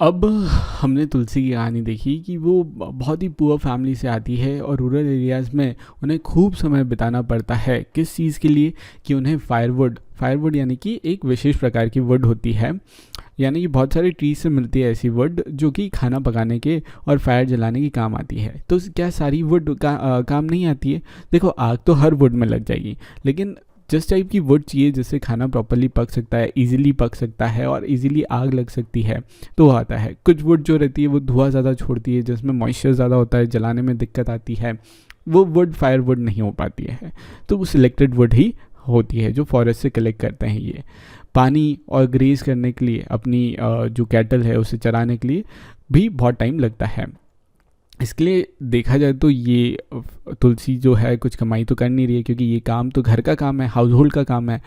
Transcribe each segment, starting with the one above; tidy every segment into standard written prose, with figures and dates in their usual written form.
अब हमने तुलसी की कहानी देखी कि वो बहुत ही पुअर फैमिली से आती है और रूरल एरियाज़ में उन्हें खूब समय बिताना पड़ता है। किस चीज़ के लिए? कि उन्हें फायरवुड यानी कि एक विशेष प्रकार की वुड होती है, यानी कि बहुत सारी ट्रीज से मिलती है ऐसी वुड जो कि खाना पकाने के और फायर जलाने के काम आती है। तो क्या सारी वुड काम नहीं आती है? देखो, आग तो हर वुड में लग जाएगी, लेकिन जिस टाइप की वुड चाहिए जिससे खाना प्रॉपरली पक सकता है, इजीली पक सकता है और इजीली आग लग सकती है, तो वो आता है। कुछ वुड जो रहती है वो धुआं ज़्यादा छोड़ती है, जिसमें मॉइस्चर ज़्यादा होता है, जलाने में दिक्कत आती है, वो वुड फायर वुड नहीं हो पाती है। तो वो सिलेक्टेड वुड ही होती है जो फॉरेस्ट से कलेक्ट करते हैं। ये पानी और ग्रेज करने के लिए, अपनी जो कैटल है उसे चराने के लिए भी बहुत टाइम लगता है। इसके लिए देखा जाए तो ये तुलसी जो है कुछ कमाई तो कर नहीं रही है, क्योंकि ये काम तो घर का काम है, हाउस होल्ड का काम है।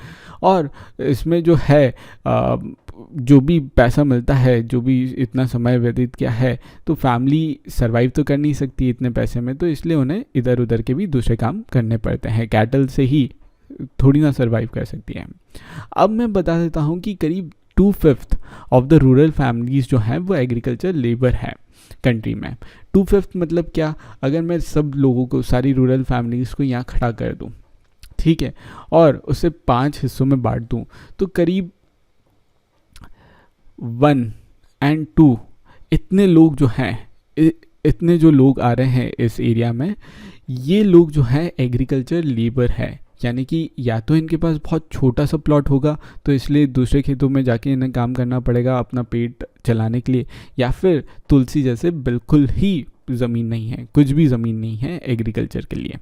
और इसमें जो है जो भी पैसा मिलता है, जो भी इतना समय व्यतीत किया है, तो फैमिली सरवाइव तो कर नहीं सकती इतने पैसे में, तो इसलिए उन्हें इधर उधर के भी दूसरे काम करने पड़ते हैं। कैटल से ही थोड़ी ना सरवाइव कर सकती है। अब मैं बता देता हूँ कि करीब 2/5 ऑफ द रूरल फैमिलीज जो हैं वो एग्रीकल्चर लेबर है कंट्री में। 2/5 मतलब क्या? अगर मैं सब लोगों को, सारी रूरल फैमिलीज को यहाँ खड़ा कर दूँ, ठीक है, और उसे 5 हिस्सों में बांट दूँ, तो करीब 1 और 2 इतने लोग जो हैं, इतने जो लोग आ रहे हैं इस एरिया में, ये लोग जो हैं एग्रीकल्चर लेबर है। यानी कि या तो इनके पास बहुत छोटा सा प्लॉट होगा, तो इसलिए दूसरे खेतों में जाके इन्हें काम करना पड़ेगा अपना पेट चलाने के लिए, या फिर तुलसी जैसे बिल्कुल ही ज़मीन नहीं है, कुछ भी ज़मीन नहीं है एग्रीकल्चर के लिए।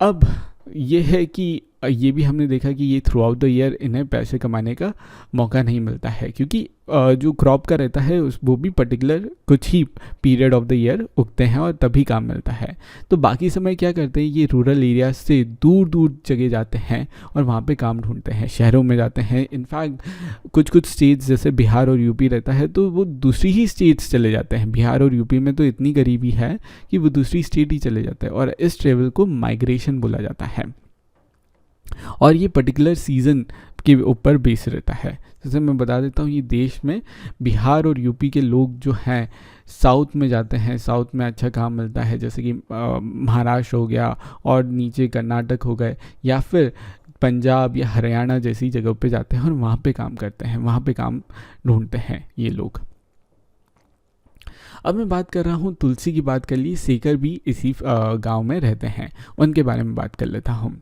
अब ये है कि ये भी हमने देखा कि ये थ्रू आउट द ईयर इन्हें पैसे कमाने का मौका नहीं मिलता है, क्योंकि जो क्रॉप का रहता है वो भी पर्टिकुलर कुछ ही पीरियड ऑफ द ईयर उगते हैं और तभी काम मिलता है। तो बाकी समय क्या करते हैं, ये रूरल एरिया से दूर दूर जगह जाते हैं और वहाँ पे काम ढूंढते हैं, शहरों में जाते हैं। इनफैक्ट कुछ कुछ स्टेट्स जैसे बिहार और यूपी रहता है तो वो दूसरी ही स्टेट्स चले जाते हैं। बिहार और यूपी में तो इतनी गरीबी है कि वो दूसरी स्टेट ही चले जाते हैं, और इस ट्रेवल को माइग्रेशन बोला जाता है। और ये पर्टिकुलर सीज़न के ऊपर बेस रहता है। जैसे मैं बता देता हूँ, ये देश में बिहार और यूपी के लोग जो हैं साउथ में जाते हैं, साउथ में अच्छा काम मिलता है, जैसे कि महाराष्ट्र हो गया और नीचे कर्नाटक हो गए, या फिर पंजाब या हरियाणा जैसी जगहों पे जाते हैं और वहाँ पे काम करते हैं, वहाँ पे काम ढूंढते हैं ये लोग। अब मैं बात कर रहा हूँ, तुलसी की बात कर ली, सेकर भी इसी गांव में रहते हैं, उनके बारे में बात कर लेता हूँ।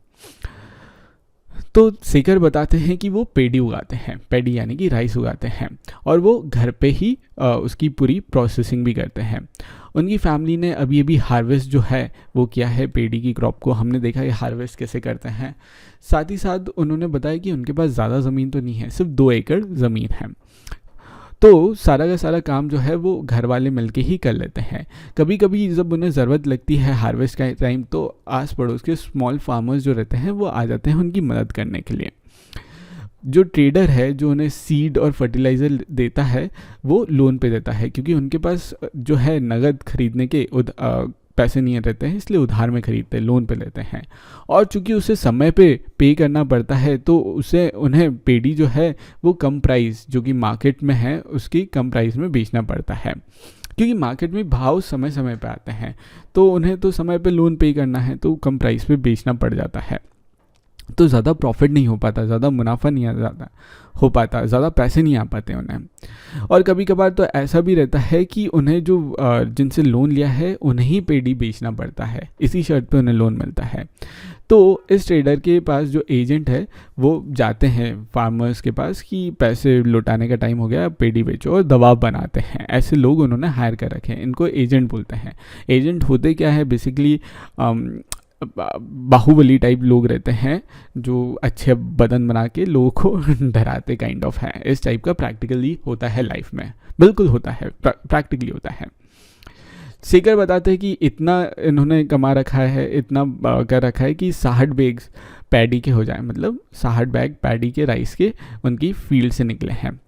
तो सेकर बताते हैं कि वो पेडी उगाते हैं, पेडी यानी कि राइस उगाते हैं, और वो घर पे ही उसकी पूरी प्रोसेसिंग भी करते हैं। उनकी फैमिली ने अभी अभी हार्वेस्ट जो है वो किया है, पेडी की क्रॉप को हमने देखा है हार्वेस्ट कैसे करते हैं। साथ ही साथ उन्होंने बताया कि उनके पास ज़्यादा ज़मीन तो नहीं है, सिर्फ 2 एकड़ ज़मीन है, तो सारा का सारा काम जो है वो घर वाले मिलके ही कर लेते हैं। कभी कभी जब उन्हें ज़रूरत लगती है हार्वेस्ट का टाइम, तो आस पड़ोस के स्मॉल फार्मर्स जो रहते हैं वो आ जाते हैं उनकी मदद करने के लिए। जो ट्रेडर है जो उन्हें सीड और फर्टिलाइज़र देता है वो लोन पे देता है, क्योंकि उनके पास जो है नगद खरीदने के पैसे नहीं रहते हैं, इसलिए उधार में खरीदते हैं, लोन पे लेते हैं। और चूंकि उसे समय पे करना पड़ता है, तो उसे उन्हें पेडी जो है वो कम प्राइस जो कि मार्केट में है उसकी कम प्राइस में बेचना पड़ता है, क्योंकि मार्केट में भाव समय समय पे आते हैं, तो उन्हें तो समय पे लोन पे करना है, तो कम प्राइस पे बेचना पड़ जाता है। तो ज़्यादा प्रॉफिट नहीं हो पाता, ज़्यादा मुनाफा नहीं हो पाता, ज़्यादा पैसे नहीं आ पाते उन्हें। और कभी कभार तो ऐसा भी रहता है कि उन्हें जो जिनसे लोन लिया है उन्हें ही पेडी बेचना पड़ता है, इसी शर्त पे उन्हें लोन मिलता है। तो इस ट्रेडर के पास जो एजेंट है वो जाते हैं फार्मर्स के पास कि पैसे लौटाने का टाइम हो गया, पेडी बेचो, और दबाव बनाते हैं। ऐसे लोग उन्होंने हायर कर रखे हैं, इनको एजेंट बोलते हैं। एजेंट होते क्या है, बेसिकली बाहुबली टाइप लोग रहते हैं जो अच्छे बदन बना के लोगों को डराते काइंड ऑफ है। इस टाइप का प्रैक्टिकली होता है लाइफ में, बिल्कुल होता है, प्रैक्टिकली होता है। सेकर बताते हैं कि इतना इन्होंने कमा रखा है, इतना कर रखा है कि 60 बैग्स पैडी के हो जाए, मतलब 60 बैग पैडी के राइस के उनकी फील्ड से निकले हैं।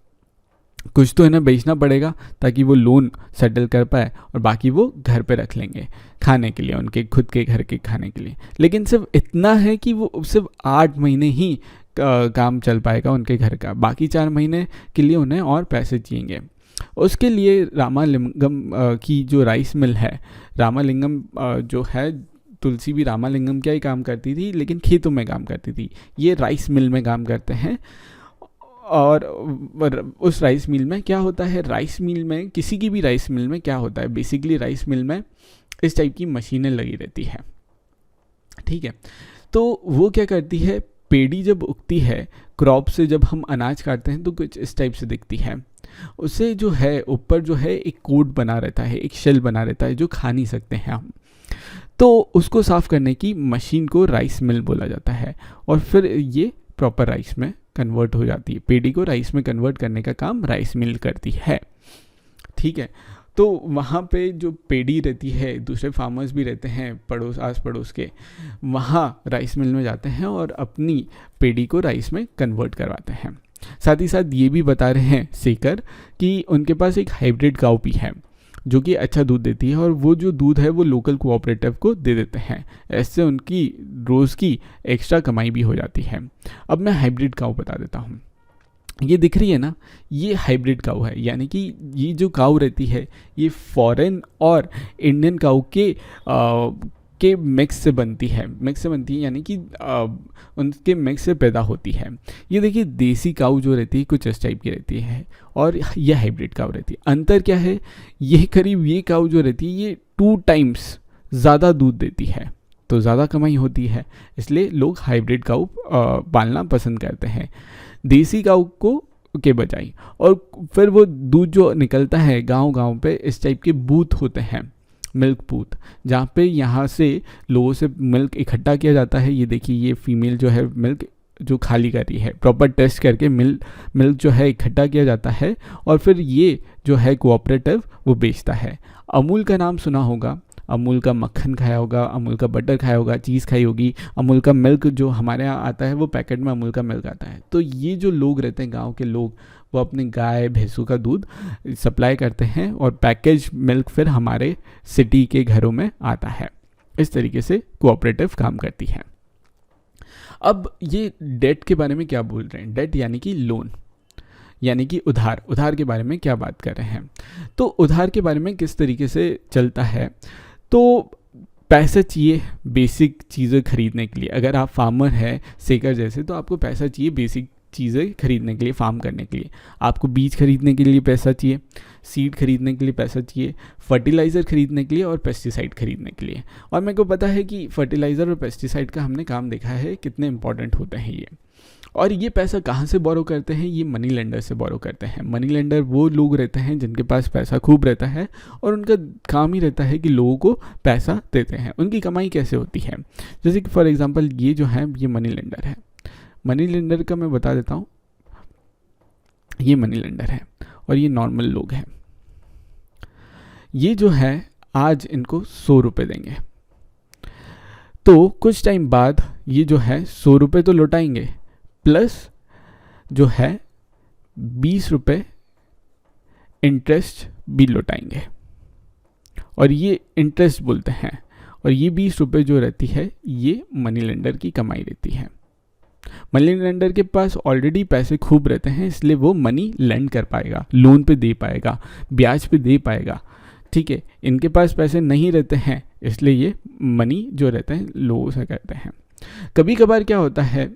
कुछ तो इन्हें बेचना पड़ेगा ताकि वो लोन सेटल कर पाए, और बाकी वो घर पे रख लेंगे खाने के लिए, उनके खुद के घर के खाने के लिए। लेकिन सिर्फ इतना है कि वो सिर्फ 8 महीने ही काम चल पाएगा उनके घर का, बाकी 4 महीने के लिए उन्हें और पैसे चाहिए। उसके लिए रामालिंगम की जो राइस मिल है, रामालिंगम जो है, तुलसी भी रामालिंगम क्या ही काम करती थी, लेकिन खेतों में काम करती थी, ये राइस मिल में काम करते हैं। और उस राइस मिल में क्या होता है, राइस मिल में, किसी की भी राइस मिल में क्या होता है, बेसिकली राइस मिल में इस टाइप की मशीनें लगी रहती है, ठीक है। तो वो क्या करती है, पेड़ी जब उगती है, क्रॉप से जब हम अनाज काटते हैं तो कुछ इस टाइप से दिखती है। उसे जो है ऊपर जो है एक कोट बना रहता है, एक शेल बना रहता है जो खा नहीं सकते हैं हम। तो उसको साफ़ करने की मशीन को राइस मिल बोला जाता है, और फिर ये प्रॉपर राइस में कन्वर्ट हो जाती है। पेड़ी को राइस में कन्वर्ट करने का काम राइस मिल करती है, ठीक है। तो वहाँ पे जो पेड़ी रहती है, दूसरे फार्मर्स भी रहते हैं पड़ोस, आस पड़ोस के, वहाँ राइस मिल में जाते हैं और अपनी पेड़ी को राइस में कन्वर्ट करवाते हैं। साथ ही साथ ये भी बता रहे हैं सेकर कि उनके पास एक हाइब्रिड काऊ भी है जो कि अच्छा दूध देती है, और वो जो दूध है वो लोकल कोऑपरेटिव को दे देते हैं। ऐसे उनकी रोज़ की एक्स्ट्रा कमाई भी हो जाती है। अब मैं हाइब्रिड काऊ बता देता हूँ। ये दिख रही है ना, ये हाइब्रिड काऊ है, यानी कि ये जो काऊ रहती है ये फॉरेन और इंडियन काऊ के मिक्स से बनती है, यानी कि उनके मिक्स से पैदा होती है। ये देखिए, देसी काऊ जो रहती है कुछ इस टाइप की रहती है, और ये हाइब्रिड काऊ रहती है। अंतर क्या है, ये करीब, ये काऊ जो रहती है ये 2 टाइम्स ज़्यादा दूध देती है, तो ज़्यादा कमाई होती है, इसलिए लोग हाइब्रिड काऊ पालना पसंद करते हैं देसी काऊ को के बजाय। और फिर वो दूध जो निकलता है गांव पे इस टाइप के बूथ होते हैं, मिल्क बूथ, जहाँ पे यहाँ से लोगों से मिल्क इकट्ठा किया जाता है। ये देखिए, ये फीमेल जो है मिल्क जो खाली कर रही है, प्रॉपर टेस्ट करके मिल्क जो है इकट्ठा किया जाता है, और फिर ये जो है कोऑपरेटिव वो बेचता है। अमूल का नाम सुना होगा, अमूल का मक्खन खाया होगा, अमूल का बटर खाया होगा, चीज़ खाई होगी। अमूल का मिल्क जो हमारे यहाँ आता है वो पैकेट में अमूल का मिल्क आता है। तो ये जो लोग रहते हैं गांव के लोग, वो अपने गाय भैंसों का दूध सप्लाई करते हैं, और पैकेज मिल्क फिर हमारे सिटी के घरों में आता है। इस तरीके से कोऑपरेटिव काम करती है। अब ये डेट के बारे में क्या बोल रहे हैं, डेट यानी कि लोन, यानी कि उधार के बारे में क्या बात कर रहे हैं। तो उधार के बारे में किस तरीके से चलता है, तो पैसा चाहिए बेसिक चीज़ें खरीदने के लिए। अगर आप फार्मर हैं सेकर जैसे, तो आपको पैसा चाहिए बेसिक चीज़ें खरीदने के लिए, फार्म करने के लिए। आपको बीज खरीदने के लिए पैसा चाहिए, सीड खरीदने के लिए पैसा चाहिए, फर्टिलाइज़र खरीदने के लिए और पेस्टिसाइड खरीदने के लिए। और मेरे को पता है कि फर्टिलाइज़र और पेस्टिसाइड का हमने काम देखा है कितने इंपॉर्टेंट होते हैं ये। और ये पैसा कहाँ से बोरो करते हैं, ये मनी लेंडर से बोरो करते हैं। मनी लेंडर वो लोग रहते हैं जिनके पास पैसा खूब रहता है, और उनका काम ही रहता है कि लोगों को पैसा देते हैं। उनकी कमाई कैसे होती है, जैसे कि फॉर एग्जांपल ये जो है ये मनी लेंडर है। मनी लेंडर का मैं बता देता हूँ, ये मनी लेंडर है और ये नॉर्मल लोग हैं। ये जो है आज इनको 100 रुपये देंगे, तो कुछ टाइम बाद ये जो है 100 रुपये तो लौटाएंगे, प्लस जो है 20 रुपये इंटरेस्ट भी लौटाएंगे, और ये इंटरेस्ट बोलते हैं। और ये 20 रुपये जो रहती है ये मनी लेंडर की कमाई रहती है। मनी लेंडर के पास ऑलरेडी पैसे खूब रहते हैं, इसलिए वो मनी लेंड कर पाएगा, लोन पे दे पाएगा, ब्याज पे दे पाएगा, ठीक है। इनके पास पैसे नहीं रहते हैं, इसलिए ये मनी जो रहते हैं लोगों से करते हैं। कभी कभार क्या होता है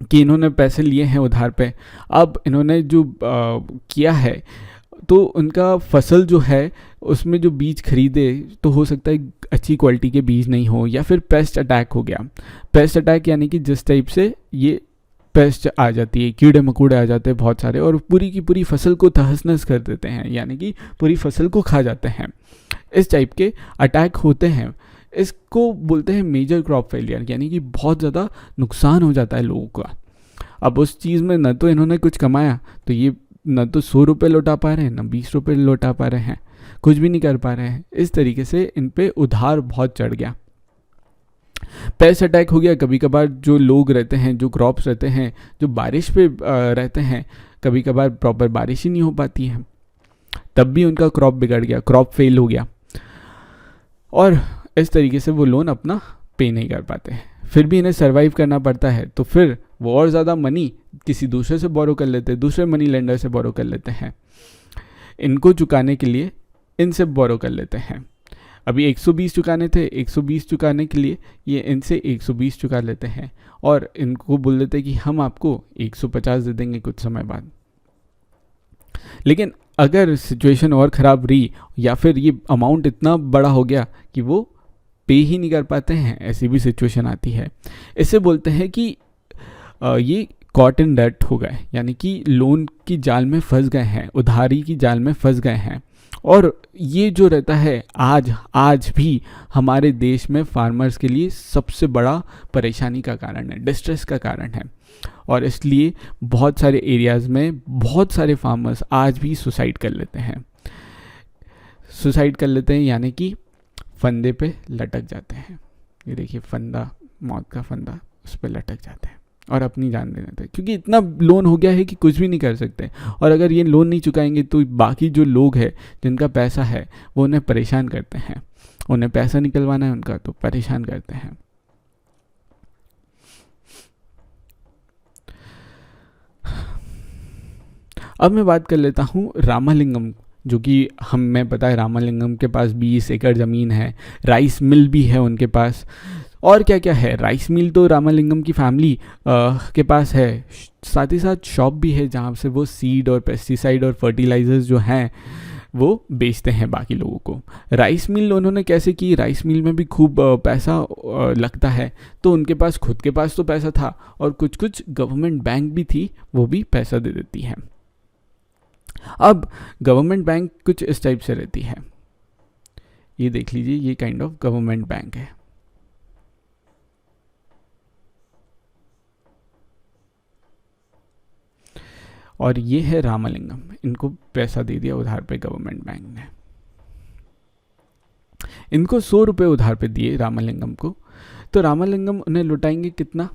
कि इन्होंने पैसे लिए हैं उधार पे, अब इन्होंने जो किया है, तो उनका फसल जो है उसमें जो बीज खरीदे तो हो सकता है अच्छी क्वालिटी के बीज नहीं हो, या फिर पेस्ट अटैक हो गया। पेस्ट अटैक यानी कि जिस टाइप से ये पेस्ट आ जाती है, कीड़े मकोड़े आ जाते हैं बहुत सारे, और पूरी की पूरी फसल को तहस नहस कर देते हैं, यानी कि पूरी फसल को खा जाते हैं। इस टाइप के अटैक होते हैं, इसको बोलते हैं मेजर क्रॉप फेलियर, यानी कि बहुत ज़्यादा नुकसान हो जाता है लोगों का। अब उस चीज़ में न तो इन्होंने कुछ कमाया, तो ये न तो 100 रुपये लौटा पा रहे हैं, न 20 रुपये लौटा पा रहे हैं, कुछ भी नहीं कर पा रहे हैं। इस तरीके से इन पे उधार बहुत चढ़ गया, पेस्ट अटैक हो गया। कभी कभार जो लोग रहते हैं, जो क्रॉप्स रहते हैं, जो बारिश पे रहते हैं, कभी कभार प्रॉपर बारिश ही नहीं हो पाती है, तब भी उनका क्रॉप बिगड़ गया, क्रॉप फेल हो गया, और इस तरीके से वो लोन अपना पे नहीं कर पाते हैं। फिर भी इन्हें सर्वाइव करना पड़ता है, तो फिर वो और ज़्यादा मनी किसी दूसरे से बोरो कर लेते हैं, दूसरे मनी लेंडर से बोरो कर लेते हैं, इनको चुकाने के लिए इनसे बोरो कर लेते हैं। अभी 120 चुकाने थे, 120 चुकाने के लिए ये इनसे 120 चुका लेते हैं और इनको बोल देते हैं कि हम आपको 150 दे देंगे कुछ समय बाद। लेकिन अगर सिचुएशन और ख़राब रही या फिर ये अमाउंट इतना बड़ा हो गया कि वो पे ही नहीं कर पाते हैं, ऐसी भी सिचुएशन आती है। इसे बोलते हैं कि ये कॉट इन डेट हो गए, यानी कि लोन की जाल में फंस गए हैं, उधारी की जाल में फंस गए हैं। और ये जो रहता है आज भी हमारे देश में फार्मर्स के लिए सबसे बड़ा परेशानी का कारण है, डिस्ट्रेस का कारण है। और इसलिए बहुत सारे एरियाज़ में बहुत सारे फार्मर्स आज भी सुसाइड कर लेते हैं, यानी कि फंदे पे लटक जाते हैं। ये देखिए फंदा, मौत का फंदा, उस पर लटक जाते हैं और अपनी जान दे देते हैं, क्योंकि इतना लोन हो गया है कि कुछ भी नहीं कर सकते। और अगर ये लोन नहीं चुकाएंगे तो बाकी जो लोग हैं जिनका पैसा है वो उन्हें परेशान करते हैं, उन्हें पैसा निकलवाना है उनका तो परेशान करते हैं। अब मैं बात कर लेता हूँ रामालिंगम, जो कि मैं पता है रामालिंगम के पास 20 एकड़ ज़मीन है, राइस मिल भी है उनके पास, और क्या क्या है। राइस मिल तो रामालिंगम की फैमिली के पास है, साथ ही साथ शॉप भी है जहाँ से वो सीड और पेस्टिसाइड और फर्टिलाइजर्स जो हैं वो बेचते हैं बाकी लोगों को। राइस मिल उन्होंने कैसे की, राइस मिल में भी खूब पैसा लगता है, तो उनके पास खुद के पास तो पैसा था और कुछ कुछ गवर्नमेंट बैंक भी थी, वो भी पैसा दे देती है। अब गवर्नमेंट बैंक कुछ इस टाइप से रहती है, ये देख लीजिए, ये काइंड ऑफ गवर्नमेंट बैंक है। और ये है रामालिंगम, इनको पैसा दे दिया उधार पे गवर्नमेंट बैंक ने, इनको 100 रुपये उधार पे दिए रामालिंगम को, तो रामालिंगम उन्हें लुटाएंगे कितना,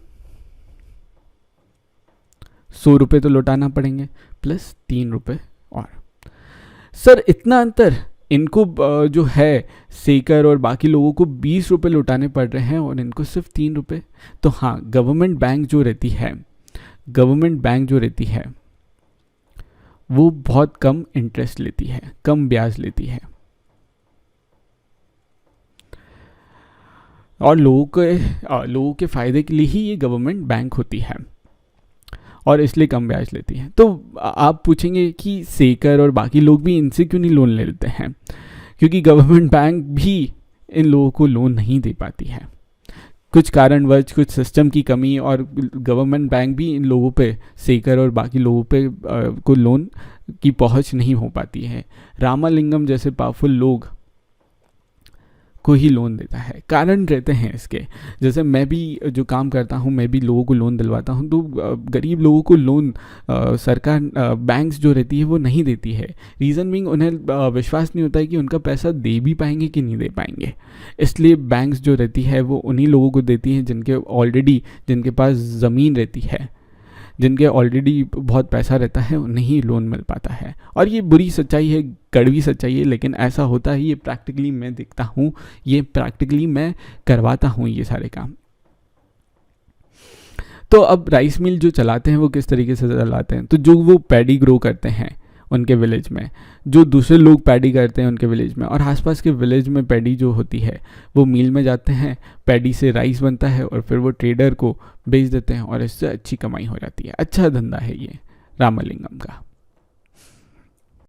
100 रुपये तो लौटाना पड़ेंगे प्लस 3 रुपये। और सर इतना अंतर, इनको जो है सेकर और बाकी लोगों को 20 रुपये लौटाने पड़ रहे हैं और इनको सिर्फ 3 रुपये। तो हाँ, गवर्नमेंट बैंक जो रहती है वो बहुत कम इंटरेस्ट लेती है, कम ब्याज लेती है, और लोगों के फ़ायदे के लिए ही ये गवर्नमेंट बैंक होती है और इसलिए कम ब्याज लेती है। तो आप पूछेंगे कि सेकर और बाकी लोग भी इनसे क्यों नहीं लोन ले लेते हैं, क्योंकि गवर्नमेंट बैंक भी इन लोगों को लोन नहीं दे पाती है, कुछ कारणवश, कुछ सिस्टम की कमी, और गवर्नमेंट बैंक भी इन लोगों पे, सेकर और बाकी लोगों पे को लोन की पहुंच नहीं हो पाती है। रामालिंगम जैसे पावरफुल लोग को ही लोन देता है। कारण रहते हैं इसके, जैसे मैं भी जो काम करता हूँ, मैं भी लोगों को लोन दिलवाता हूँ, तो गरीब लोगों को लोन सरकार, बैंक्स जो रहती है वो नहीं देती है। रीज़न बीइंग उन्हें विश्वास नहीं होता है कि उनका पैसा दे भी पाएंगे कि नहीं दे पाएंगे, इसलिए बैंक्स जो रहती है वो उन्हीं लोगों को देती हैं जिनके पास ज़मीन रहती है, जिनके ऑलरेडी बहुत पैसा रहता है, उन्हें ही लोन मिल पाता है। और ये बुरी सच्चाई है, कड़वी सच्चाई है, लेकिन ऐसा होता है, ये प्रैक्टिकली मैं देखता हूँ, ये प्रैक्टिकली मैं करवाता हूँ ये सारे काम। तो अब राइस मिल जो चलाते हैं वो किस तरीके से चलाते हैं, तो जो वो पैडी ग्रो करते हैं उनके विलेज में, जो दूसरे लोग पैडी करते हैं उनके विलेज में, और आसपास के विलेज में पैडी जो होती है वो मिल में जाते हैं, पैडी से राइस बनता है और फिर वो ट्रेडर को बेच देते हैं और इससे अच्छी कमाई हो जाती है। अच्छा धंधा है ये रामालिंगम का।